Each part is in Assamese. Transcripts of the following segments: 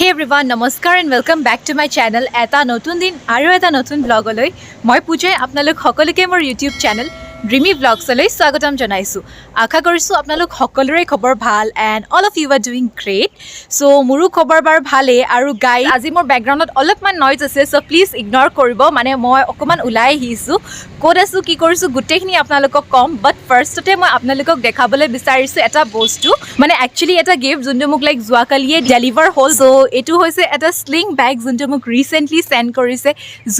Hey everyone, namaskar and welcome back to my channel. Eta notun din aru eta notun vlog oloi. Moi Pooja apnalok hokoloke mor YouTube channel DREAMY vlogs oloi swagatam janaisu. Akha korisu apnalok hokolore khobor bhal and all of you are doing great. So muru khobor bar bhale aru guys aji mor background ot olopman noise ase so please ignore koribo mane moi okoman ulai hisu kod asu ki korisu gutekhini apnalokok kom but first te moi apnalokok dekhabole bisarisu eta bostu mane actually eta gift jundu muk like joakaliye deliver hol so etu hoise eta sling bag jundu muk recently send korise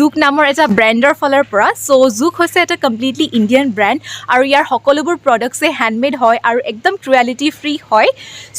Zouk namor eta brander falar pora so Zouk hoise eta completely Indian brand aru yar hokolobur products e handmade hoy aru ekdam cruelty free hoy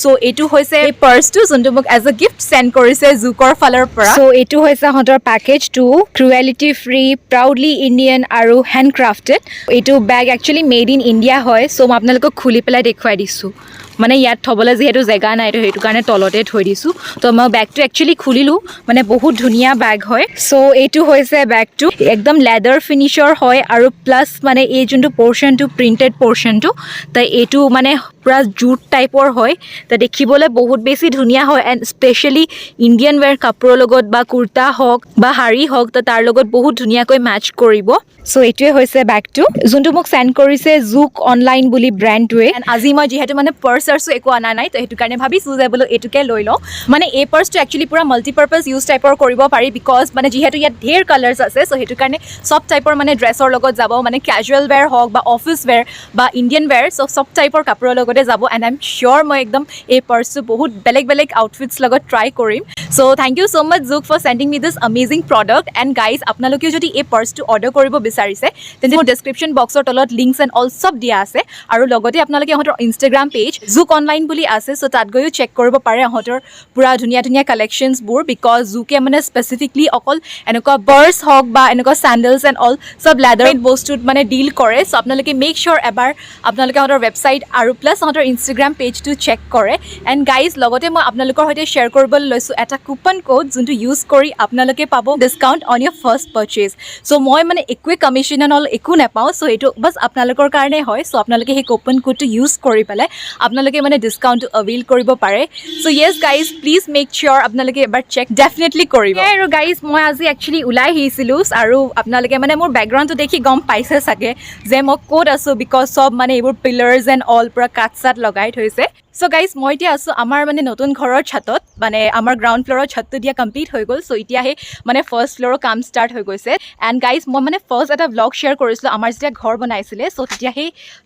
so etu hoise a purse to jundu muk as a gift send korise Zoukor falar pora so etu hoise hotor package to cruelty free proudly Indian aru handcrafted etu bag actually made in India hoy so ma apnalok khuli pelai dekhwai disu মানে ইয়াত থবলে যেহেতু জায়গা নাই তো হেতু কাৰণে তলতে থৈ দিছো তো মই ব্যাগটো একচুয়ালি খুলিলো মানে বহুত ধুনিয়া ব্যাগ হয় সো এটু হৈছে ব্যাগটো একদম লেদাৰ ফিনিশৰ হয় আৰু প্লাস মানে এই যোনটো portion two printed portion two তাই এটু মানে পুৰা জুট টাইপৰ হয় তা দেখিবলে বহুত বেছি ধুনিয়া হয় এন্ড স্পেশালি ইন্ডিয়ান ওয়্যাৰ কাপোৰৰ লগত বা কুৰ্তা হক বা হাৰি হক তা তাৰ লগত বহুত ধুনিয়াকৈ ম্যাচ কৰিব সো এটুৱে হৈছে ব্যাগটো যোনটো মোক সেন্ড কৰিছে Zouk অনলাইন বুলি ব্ৰ্যান্ডটোৱে এন্ড আজি মই যেহেতু মানে পাৰ্স আৰু একো আনা নাই তো হেতু কাৰণে ভাবিছো যে বলো এটুকে লৈ লও মানে এই পাৰ্সটো একচুয়ালি পুৰা মাল্টিপাৰপাস ইউজ টাইপৰ কৰিব পাৰি বিকজ মানে যেহেতু ইয়াত ঢেৰ কালাৰ্স আছে সো হেতু কাৰণে সব টাইপৰ মানে ড্ৰেছৰ লগত যাব মানে ক্যাজুয়াল ওয়্যাৰ হক বা অফিস ওয়্যাৰ বা ইন্ডিয়ান ওয়্যাৰ সব টাইপৰ কাপোৰৰ লগতে যাব এন্ড আই এম শিওৰ মই একদম এই পাৰ্সটো বহুত বেলেগ বেলেগ আউটফিটস লগত ট্ৰাই কৰিম so thank you so much Zouk for sending me this amazing product and guys আপোনালোকে যদি এই পাৰ্সটো অৰ্ডাৰ কৰিব বিচাৰিছে তেন্তে মোৰ ডেসক্ৰিপচন বক্সৰ তলত লিংকস এন্ড অল সব দিয়া আছে আৰু লগতে আপোনালোকে হতৰ ইনষ্টাগ্ৰাম পেজ Zouk অনলাইন বুলি আছে সো তাত গৈও চেক কৰিব পাৰে হতৰ পুৰা ধুনিয়া ধুনিয়া কালেকশনস বোৰ বিকজ Zouk মানে স্পেসিফিকলি অকল এনেকুৱা বাৰ্স হক বা এনেকুৱা স্যান্ডেলস এন্ড অল সব লেদাৰ বস্তুত মানে ডিল কৰে সো আপোনালোকে মেক শিওৰ এবাৰ আপোনালোকে হতৰ ওয়েবসাইট আৰু প্লাস হতৰ ইনষ্টাগ্ৰাম পেজটো চেক কৰে এন্ড গাইজ লগতে মই আপোনালোকৰ সৈতে শেয়াৰ কৰিবলৈ লৈছো এটা কুপন কোড যোনটো ইউজ কৰি আপোনালোকে পাব discount on your first purchase so মই মানে একোৱে কমিশন এন্ড অল একো নাপাও সো এটো বস আপোনালোকৰ কাৰণে হয় সো আপোনালোকে হে কুপন কোডটো ইউজ কৰি পেলাই আপোনালোকে মানে ডিসকাউন্ট অভেইল কৰিব পাৰে so yes guys please make sure আপোনালোকে এবাৰ চেক ডেফিনেটলি কৰিব আৰু গাইজ মই আজি একচুয়ালি উলাই হিছিলো আৰু আপোনালোকে মানে মোৰ ব্যাকগ্ৰাউণ্ডটো দেখি গম পাইছে সাকে যে মই কোড আছো বিকজ সব মানে এইবোৰ পিলাৰ্স এন্ড অল পুৰা কাটসাট লগাই থৈছে সো গাইজ মই এতিয়া আছো আমাৰ মানে নতুন ঘৰৰ ছাতত মানে আমাৰ গ্ৰাউণ্ড ফ্লোৰৰ ছাতটো দিয়া কমপ্লিট হৈ গ'ল সো এতিয়া হে মানে ফাৰ্স্ট ফ্লোৰৰ কাম ষ্টাৰ্ট হৈ গৈছে এন্ড গাইজ মই মানে ফাৰ্স্ট এটা ব্লগ শেয়াৰ কৰিছিলো আমাৰ যেতিয়া ঘৰ বনাইছিলে সো তেতিয়া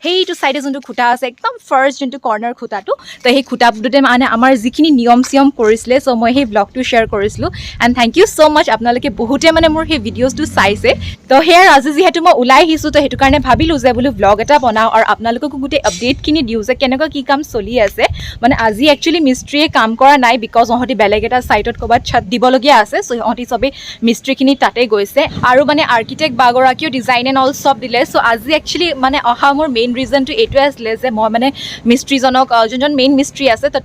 হেইটো সাইডে যোনটো খুটা আছে একদম ফাৰ্স্ট যোনটো কৰ্নাৰ খুটাটো তো সেই খুটাটোতে মানে আমাৰ যিখিনি নিয়ম সিয়ম কৰিছিলে সো মই সেই ব্লগটো শেয়াৰ কৰিছিলো এন্ড থ্যাংক ইউ সো মাচ আপোনালোকে বহুতে মানে মোৰ সেই ভিডিঅ'ছটো চাইছে তো হেয়াৰ আজি যেহেতু মই উলাই আহিছো তো হেতু কাৰণে ভাবিলো যে বলো ব্লগ এটা বনাও আৰু আপোনালোককো গুটে আপডেট খিনি দিও যে কেনেকুৱা কি কাম চলি আছে মানে আজি একচুয়ালি মিস্ত্ৰীয়ে কাম কৰা নাই বিকজ অহতি বেলেগ এটা সাইটত কবাত ছাদ দিবলগীয়া আছে সো অহতি সবে মিস্ত্ৰীখিনি তাতে গৈছে আৰু মানে আৰ্কিটেক্ট বাগৰাকিও ডিজাইন এন্ড অল সব দিলে সো আজি একচুয়ালি মানে অহা মোৰ মেইন ৰিজনটো এটো আছিল যে মই মানে মিস্ত্ৰীজনক যোনজন মেইন মিস্ত্ৰী আছে তো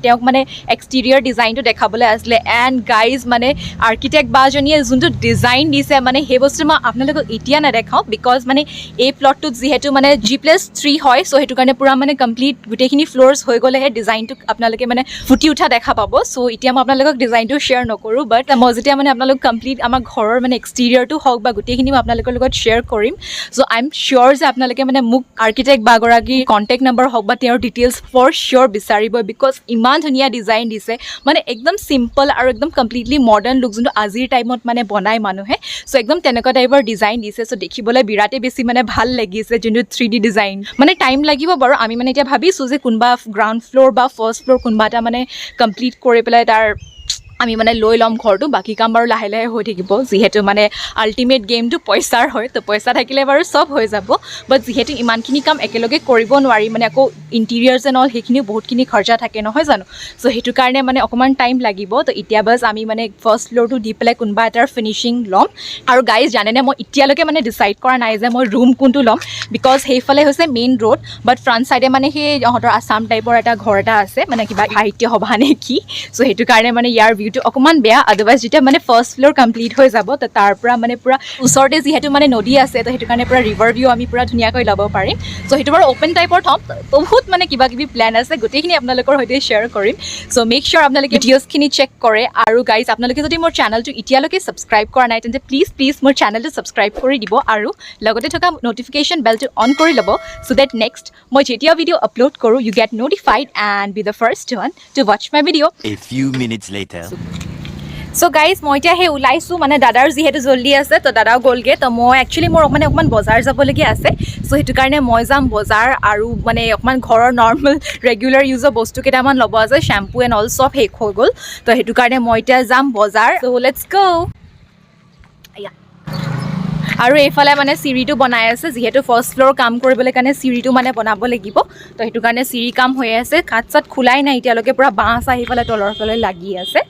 তেওঁক মানে এক্সটেৰিয়ৰ ডিজাইনটো দেখাবলৈ আসলে এন্ড গাইজ মানে আৰ্কিটেক্ট বাজনীয়ে যোনটো ডিজাইন দিছে মানে হে বস্তু মই আপোনালোকক এতিয়া না দেখাও বিকজ মানে এই প্লটটো যেহেতু মানে G+3 হয় সো হেতু কাৰণে পুৰা মানে কমপ্লিট গুটেখিনি ফ্লোৰস হৈ গলে হে ডিজাইনটো আপোনালোকে মানে ফুটি উঠা দেখা পাব সো এতিয়া মই আপোনালোকক ডিজাইনটো শেয়াৰ নকৰো বাট মই যেতিয়া মানে আপোনালোক কমপ্লিট আমাৰ ঘৰৰ মানে এক্সটেৰিয়ৰটো হক বা গুটেখিনি মই আপোনালোকৰ লগত শেয়াৰ কৰিম সো আই এম শিওৰ যে আপোনালোকে মানে মোক আৰ্কিটেক্ট বাগৰাকি কন্টাক্ট নম্বৰ হক বা তেওঁৰ ডিটেইলছ ফৰ শিওৰ বিচাৰিব বিকজ ইমান ধুনিয়া ডিজাইন দিছে মানে একদম সিম্পল আৰু একদম কমপ্লিটলি মডাৰ্ণ লুক যোনটো আজিৰ টাইমত মানে বনাই মানুহে সো একদম তেনেকুৱা টাইপৰ ডিজাইন দিছে সো দেখিবলৈ বিৰাটে বেছি মানে ভাল লাগিছে যোনটো 3D ডিজাইন মানে টাইম লাগিব বাৰু আমি মানে এতিয়া ভাবিছো যে কোনবা গ্ৰাউণ্ড ফ্লোৰ বা ফাৰ্স্ট ফ্লোৰ কোনবা এটা মানে কমপ্লিট কৰি পেলাই তাৰ আমি মানে লৈ লম ঘৰটো বাকি কাম বাৰু লাহে লাহে হৈ থাকিব যেহেতু মানে আল্টিমেট গেমটো পইচাৰ হয় তো পইচা থাকিলে বাৰু সব হৈ যাব বাট যেহেতু ইমানখিনি কাম একেলগে কৰিব নোৱাৰি মানে আকৌ ইন্টেৰিয়ৰছ এণ্ড অল সেইখিনি বহুতখিনি খৰচা থাকে নহয় জানো সো হেতু কাৰণে মানে অকমান টাইম লাগিব তো এতিয়া বাস আমি মানে ফাৰ্স্ট ফ্লোৰটো দি পেলাই কোনবা এটাৰ ফিনিশিং লম আৰু গাইজ জানেনে মই এতিয়ালৈকে মানে ডিসাইড কৰা নাই যে মই ৰুম কোনটো লম বিকজ সেইফালে হৈছে মেইন ৰোড বাট ফ্ৰণ্ট সাইডে মানে সেই হতৰ আসাম টাইপৰ এটা ঘৰ এটা আছে মানে কিবা সাহিত্য সভা নে কি সো হেতু কাৰণে মানে ইয়াৰ ভিউটো অকণমান বেয়া আদাৰৱাইজ যেতিয়া মানে ফাৰ্ষ্ট ফ্ল'ৰ কমপ্লিট হৈ যাব তো তাৰ পৰা মানে পূৰা ওচৰতে যিহেতু মানে নদী আছে তো সেইটো কাৰণে পূৰা ৰিভাৰ ভিউ আমি পূৰা ধুনীয়াকৈ ল'ব পাৰিম চ' সেইটো বাৰু অ'পেন টাইপৰ থ'ম বহুত মানে কিবা কিবি প্লেন আছে গোটেইখিনি আপোনালোকৰ সৈতে শ্বেয়াৰ কৰিম চ' মেক শ্বিয়ৰ আপোনালোকে ভিডিঅ'জখিনি চেক কৰে আৰু গাইজ আপোনালোকে যদি মোৰ চেনেলটো এতিয়ালৈকে ছাবস্ক্ৰাইব কৰা নাই তেন্তে প্লিজ মোৰ চেনেলটো ছাবস্ক্ৰাইব কৰি দিব আৰু লগতে থকা ন'টিফিকেশ্যন বেলটো অন কৰি ল'ব চ' ডেট নেক্সট মই যেতিয়া ভিডিঅ' আপলোড কৰোঁ you get notified and be the first one to watch my video' A few minutes later. So' guys মই এতিয়া সেই ওলাইছোঁ মানে দাদাৰ যিহেতু জল্দি আছে তো দাদাও গ'লগৈ তো মই একচুৱেলি মোৰ মানে অকণমান বজাৰ যাবলগীয়া আছে চ' সেইটো কাৰণে মই যাম বজাৰ আৰু মানে অকণমান ঘৰৰ নৰ্মেল ৰেগুলাৰ ইউজৰ বস্তু কেইটামান ল'ব আছে শ্বেম্পু এণ্ড অল চব শেষ হৈ গ'ল তো সেইটো কাৰণে মই এতিয়া যাম বজাৰ চ' লেটছ গ' আৰু এইফালে মানে চিৰিটো বনাই আছে যিহেতু ফাৰ্ষ্ট ফ্ল'ৰ কাম কৰিবলৈ কাৰণে চিৰিটো মানে বনাব লাগিব তো সেইটো কাৰণে চিৰি কাম হৈ আছে কাঠ চাত খোলাই নাই এতিয়ালৈকে পূৰা বাঁহ আহি পেলাই তলৰ ফালে লাগি আছে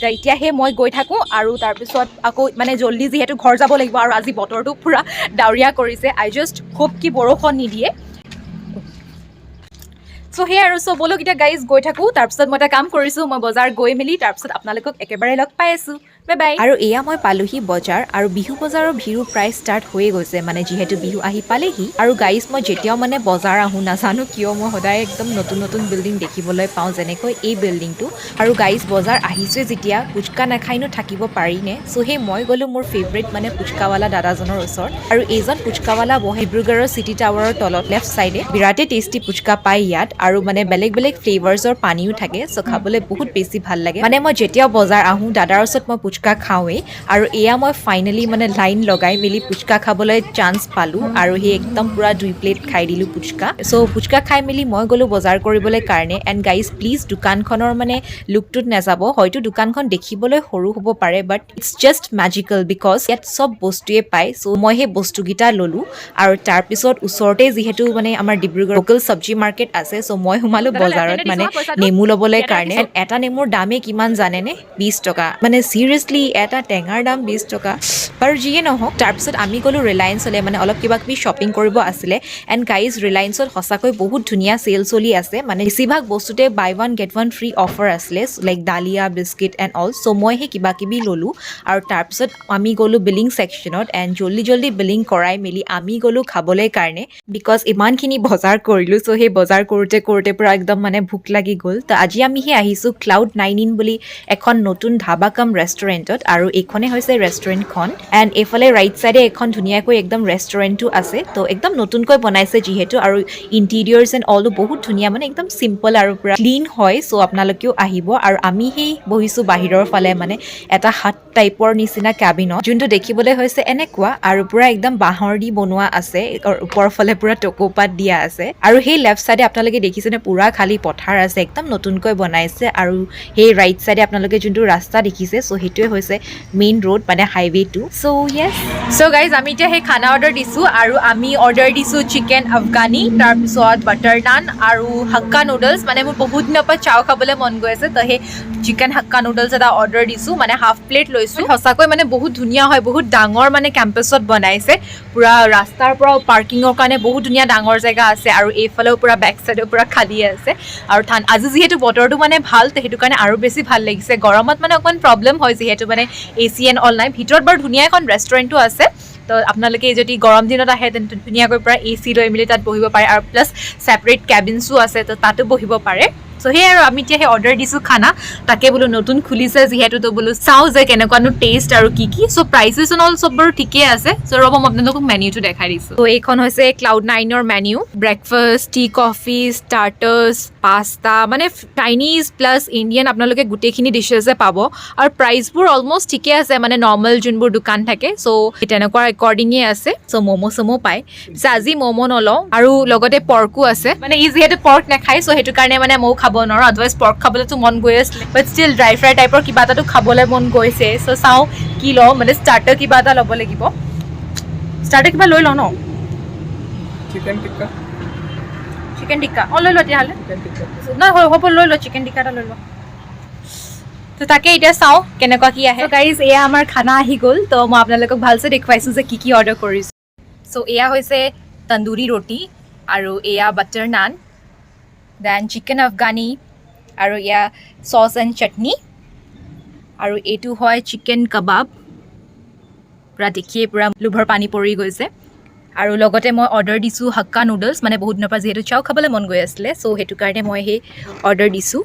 তো এতিয়া সেই মই গৈ থাকোঁ আৰু তাৰপিছত আকৌ মানে জল্দি যিহেতু ঘৰ যাব লাগিব আৰু আজি বতৰটো পূৰা ডাৱৰীয়া কৰিছে আই জাষ্ট হোপ কি বৰষুণ নিদিয়ে চ' সেই আৰু চ' ব'লক এতিয়া গাইজ গৈ থাকোঁ তাৰপিছত মই এটা কাম কৰিছোঁ মই বজাৰ গৈ মেলি তাৰপিছত আপোনালোকক একেবাৰে লগ পাই আছোঁ বাই বাই আৰু এয়া মই পালোহি বজাৰ আৰু বিহু বজাৰৰ ভিৰো প্ৰায় ষ্টাৰ্ট হৈয়ে গৈছে মানে যিহেতু বিহু আহি পালেহি আৰু গাইজ মই যেতিয়াও মানে বজাৰ আহোঁ নাজানো কিয় মই সদায় একদম নতুন নতুন বিল্ডিং দেখিবলৈ পাওঁ যেনেকৈ এই বিল্ডিংটো আৰু গাইজ বজাৰ আহিছোৱে যেতিয়া পুচকা নাখাইনো থাকিব পাৰিনে চ' সেই মই গ'লোঁ মোৰ ফেভৰেট মানে পুচকাৱালা দাদাজনৰ ওচৰত আৰু এইজন পুচকাৱালা বহে ডিব্ৰুগড়ৰ চিটি টাৱাৰৰ তলত লেফ্ট চাইডে বিৰাটেই টেষ্টি পুচকা পায় ইয়াত আৰু মানে বেলেগ বেলেগ ফ্লেভাৰ্ছৰ পানীও থাকে চ' খাবলৈ বহুত বেছি ভাল লাগে মানে মই যেতিয়াও বজাৰ আহোঁ দাদাৰ ওচৰত মই পুচকা খাওঁৱেই আৰু এয়া মই ফাইনেলি মানে লাইন লগাই মেলি পুচকা খাবলৈ চান্স পালোঁ আৰু সেই একদম পূৰা 2 প্লেট খাই দিলোঁ পুচকা চ' পুচকা খাই মেলি মই গ'লোঁ বজাৰ কৰিবলৈ কাৰণে এণ্ড গাইজ প্লিজ দোকানখনৰ মানে লুকটোত নাযাব হয়তো দোকানখন দেখিবলৈ সৰু হ'ব পাৰে but it's just magical because ইয়াত চব বস্তুৱে পায় চ' মই সেই বস্তুকেইটা ল'লোঁ আৰু তাৰপিছত ওচৰতে যিহেতু মানে আমাৰ ডিব্ৰুগড় লোকেল চব্জি মাৰ্কেট আছে চ' মই সোমালোঁ বজাৰত মানে নেমু ল'বলৈ কাৰণে এটা নেমুৰ দামেই কিমান জানেনে 20 টকা মানে চিৰিয়াছলি এটা টেঙাৰ দাম 20 টকা বাৰু যিয়ে নহওক তাৰপিছত আমি গ'লোঁ ৰিলায়েন্সলৈ মানে অলপ কিবা কিবি শ্বপিং কৰিব আছিলে এণ্ড গাইজ ৰিলায়েন্সত সঁচাকৈ বহুত ধুনীয়া চেল চলি আছে মানে বেছিভাগ বস্তুতে buy one get one free offer আছিলে লাইক ডালিয়া বিস্কিট এণ্ড অল চ' মই সেই কিবা কিবি ল'লোঁ আৰু তাৰপিছত আমি গ'লোঁ বিলিং ছেকশ্যনত এণ্ড জল্দি বিলিং কৰাই মেলি আমি গ'লোঁ খাবলৈ কাৰণে বিকজ ইমানখিনি বজাৰ কৰিলোঁ চ' সেই বজাৰ কৰোঁতে পূৰা একদম মানে ভোক লাগি গ'ল তো আজি আমি সেই আহিছোঁ ক্লাউড 9 বুলি এখন নতুন ধাবা কাম ৰেষ্টুৰেণ্টত আৰু এইখনে হৈছে ৰেষ্টুৰেণ্টখন এণ্ড এইফালে ৰাইট চাইডে এখন ধুনীয়াকৈ একদম ৰেষ্টুৰেণ্টো আছে তো একদম নতুনকৈ বনাইছে যিহেতু আৰু ইণ্টেৰিয়ৰ্ছ এণ্ড অলটো বহুত ধুনীয়া মানে একদম চিম্পল আৰু পূৰা ক্লিন হয় চ' আপোনালোকেও আহিব আৰু আমি সেই বহিছোঁ বাহিৰৰ ফালে মানে এটা হাট টাইপৰ নিচিনা কেবিনত যোনটো দেখিবলৈ হৈছে এনেকুৱা আৰু পূৰা একদম বাঁহৰ দি বনোৱা আছে ওপৰৰ ফালে পূৰা টকৌপাত দিয়া আছে আৰু সেই লেফ্ট চাইডে আপোনালোকে দেখিছেনে পূৰা খালী পথাৰ আছে একদম নতুনকৈ বনাইছে আৰু সেই ৰাইট চাইডে আপোনালোকে যোনটো ৰাস্তা দেখিছে চ' সেইটোৱে হৈছে মেইন ৰোড মানে হাইৱেটো চ' য়েছ চ' গাইজ আমি এতিয়া সেই খানা অৰ্ডাৰ দিছোঁ আৰু আমি অৰ্ডাৰ দিছোঁ চিকেন আফগানী তাৰপিছত বাটাৰ নান আৰু হাক্কা নুডলছ মানে মোৰ বহুত দিনৰ পৰা চাও খাবলৈ মন গৈ আছে তো সেই চিকেন হাক্কা নুডলছ এটা অৰ্ডাৰ দিছোঁ মানে হাফ প্লেট লৈছোঁ সঁচাকৈ মানে বহুত ধুনীয়া হয় বহুত ডাঙৰ মানে কেম্পাছত বনাইছে পূৰা ৰাস্তাৰ পৰা পাৰ্কিঙৰ কাৰণে বহুত ধুনীয়া ডাঙৰ জেগা আছে আৰু এইফালেও পূৰা বেক চাইডেও পূৰা খালী আছে আৰু আজি যিহেতু বতৰটো মানে ভাল তো সেইটো কাৰণে আৰু বেছি ভাল লাগিছে গৰমত মানে অকণমান প্ৰব্লেম হয় যিহেতু মানে AC এণ্ড অল নাই ভিতৰত বাৰু ধুনীয়া এখন ৰেষ্টুৰেণ্টো আছে তো আপোনালোকে যদি গৰম দিনত আহে তেন্তে ধুনীয়াকৈ পূৰা AC লৈ মেলি তাত বহিব পাৰে আৰু প্লাছ ছেপাৰেট কেবিনছো আছে তো তাতো বহিব পাৰে চ' সেয়ে আৰু আমি এতিয়া সেই অৰ্ডাৰ দিছোঁ খানা তাকে বোলো নতুন খুলিছে যিহেতু তো বোলো চাওঁ যে কেনেকুৱানো টেষ্ট আৰু কি চ' প্ৰাইচেছ অল চব বাৰু ঠিকেই আছে চ' ৰ'ব মই আপোনালোকক মেনিউটো দেখাই দিছোঁ ত' এইখন হৈছে ক্লাউড 9ৰ menu breakfast tea coffee starters pasta মানে চাইনিজ প্লাছ ইণ্ডিয়ান আপোনালোকে গোটেইখিনি ডিছেছে পাব আৰু প্ৰাইচবোৰ অলমষ্ট ঠিকে আছে মানে নৰ্মেল যোনবোৰ দোকান থাকে চ' তেনেকুৱা একৰ্ডিঙে আছে চ' ম'ম' চমো পায় পিছে আজি ম'ম' নলওঁ আৰু লগতে পৰ্কো আছে মানে ই যিহেতু পৰ্ক নাখায় চ' সেইটো কাৰণে মানে ময়ো খাব নোৱাৰোঁ আদাৰৱাইজ পৰ্ক খাবলৈতো মন গৈ আছিলে বাট ষ্টিল ড্ৰাই ফ্ৰাই টাইপৰ কিবা এটাতো খাবলৈ মন গৈছে চ' চাওঁ কি লওঁ মানে ষ্টাৰ্টাৰ কিবা এটা ল'ব লাগিব ষ্টাৰ্টাৰ কিবা লৈ লওঁ ন চিকেন টিক্কা অঁ লৈ ল তেতিয়াহ'লে নাই হ'ব লৈ ল চিকেন টিক্কা এটা লৈ ল তো তাকে এতিয়া চাওঁ কেনেকুৱা কি আহে গাইজ এয়া আমাৰ খানা আহি গ'ল তো মই আপোনালোকক ভালছে দেখুৱাইছোঁ যে কি অৰ্ডাৰ কৰিছোঁ চ' এয়া হৈছে তন্দুৰী ৰুটি আৰু এয়া বাটাৰ নান দেন চিকেন আফগানী আৰু এয়া চচ এণ্ড চাটনি আৰু এইটো হয় চিকেন কাবাব পুৰা দেখিয়ে পুৰা লোভৰ পানী পৰি গৈছে আৰু লগতে মই অৰ্ডাৰ দিছোঁ হাক্কা নুডলছ মানে বহুত দিনৰ পৰা যিহেতু চাও খাবলৈ মন গৈ আছিলে চ' সেইটো কাৰণে মই সেই অৰ্ডাৰ দিছোঁ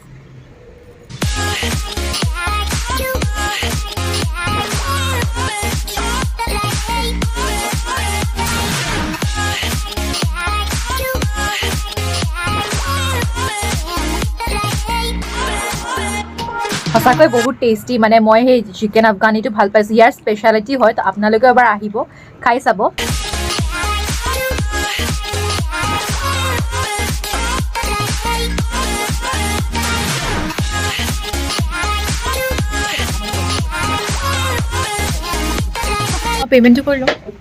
সঁচাকৈ বহুত টেষ্টি মানে মই সেই চিকেন আফগানিটো ভাল পাইছোঁ ইয়াৰ স্পেচিয়েলিটি হয় তো আপোনালোকে এবাৰ আহিব খাই চাব পেমেণ্টটো কৰি লওঁ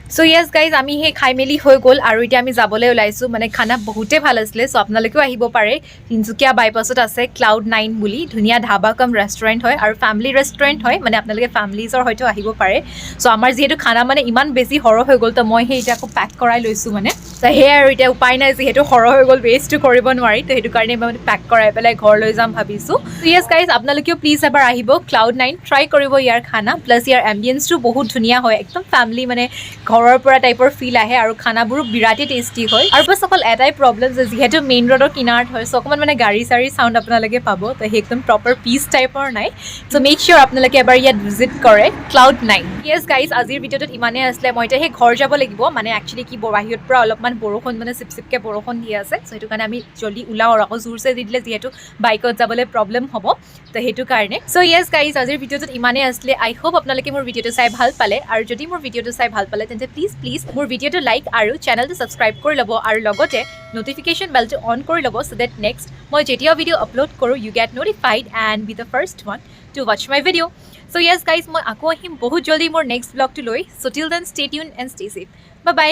সো ইয়েছ গাইজ আমি সেই খাই মেলি হৈ গ'ল আৰু এতিয়া আমি যাবলৈ ওলাইছোঁ মানে খানা বহুতেই ভাল আছিলে চ' আপোনালোকেও আহিব পাৰে তিনিচুকীয়া বাইপাছত আছে Cloud9 বুলি ধুনীয়া ধাবা কাম ৰেষ্টুৰেণ্ট হয় আৰু ফেমিলি ৰেষ্টুৰেণ্ট হয় মানে আপোনালোকে ফেমিলিজৰ হয়তো আহিব পাৰে চ' আমাৰ যিহেতু খানা মানে ইমান বেছি সৰহ হৈ গ'ল তো মই সেই এতিয়া আকৌ পেক কৰাই লৈছোঁ মানে তো সেয়াই আৰু এতিয়া উপায় নাই যিহেতু সৰহ হৈ গ'ল ৱেষ্টটো কৰিব নোৱাৰি তো সেইটো কাৰণে মই মানে পেক কৰাই পেলাই ঘৰলৈ যাম ভাবিছোঁ ইয়েছ গাইজ আপোনালোকেও প্লিজ এবাৰ আহিব Cloud9 ট্ৰাই কৰিব ইয়াৰ খানা প্লাছ ইয়াৰ এম্বিয়েন্সটো বহুত ধুনীয়া হয় একদম ফেমিলি মানে ঘৰৰ পৰা টাইপৰ ফিল আহে আৰু খানাবোৰো বিৰাটেই টেষ্টি হয় আৰু বাছ অকল এটাই প্ৰব্লেম যে যিহেতু মেইন ৰোডৰ কিনাৰত হয় চ' অকণমান মানে গাড়ী চাড়ী চাউণ্ড আপোনালোকে পাব তো সেই একদম প্ৰপাৰ পিচ টাইপৰ নাই চ' মেক চিয়'ৰ আপোনালোকে এবাৰ ইয়াত ভিজিট কৰে Cloud9 ইয়েছ গাইজ আজিৰ ভিডিঅ'টোত ইমানেই আছিলে মই এতিয়া সেই ঘৰ যাব লাগিব মানে একচুৱেলি কি বাহিৰত পৰা অলপমান বৰষুণ মানে চিপচিপকৈ বৰষুণ দি আছে চ' সেইটো কাৰণে আমি জল্দি ওলাওঁ আৰু আকৌ জোৰছে দি দিলে যিহেতু বাইকত যাবলৈ প্ৰব্লেম হ'ব তো সেইটো কাৰণে চ' ইয়েছ গাইজ আজিৰ ভিডিঅ'টোত ইমানেই আছিলে আই হোপ আপোনালোকে মোৰ ভিডিঅ'টো চাই ভাল পালে আৰু যদি মোৰ ভিডিঅ'টো চাই ভাল পালে তেন্তে প্লিজ মোৰ ভিডিঅ'টো লাইক আৰু চেনেলটো ছাবস্ক্ৰাইব কৰি ল'ব আৰু লগতে নটিফিকেশ্যন বেলটো অন কৰি ল'ব চ' দেট নেক্সট মই যেতিয়া ভিডিঅ' আপলোড কৰোঁ you get notified and be the first one to watch my video' so' yes guys মই আকৌ আহিম বহুত জল্দি মোৰ নেক্সট ব্লগটো লৈ so' till then stay tune and stay safe bye by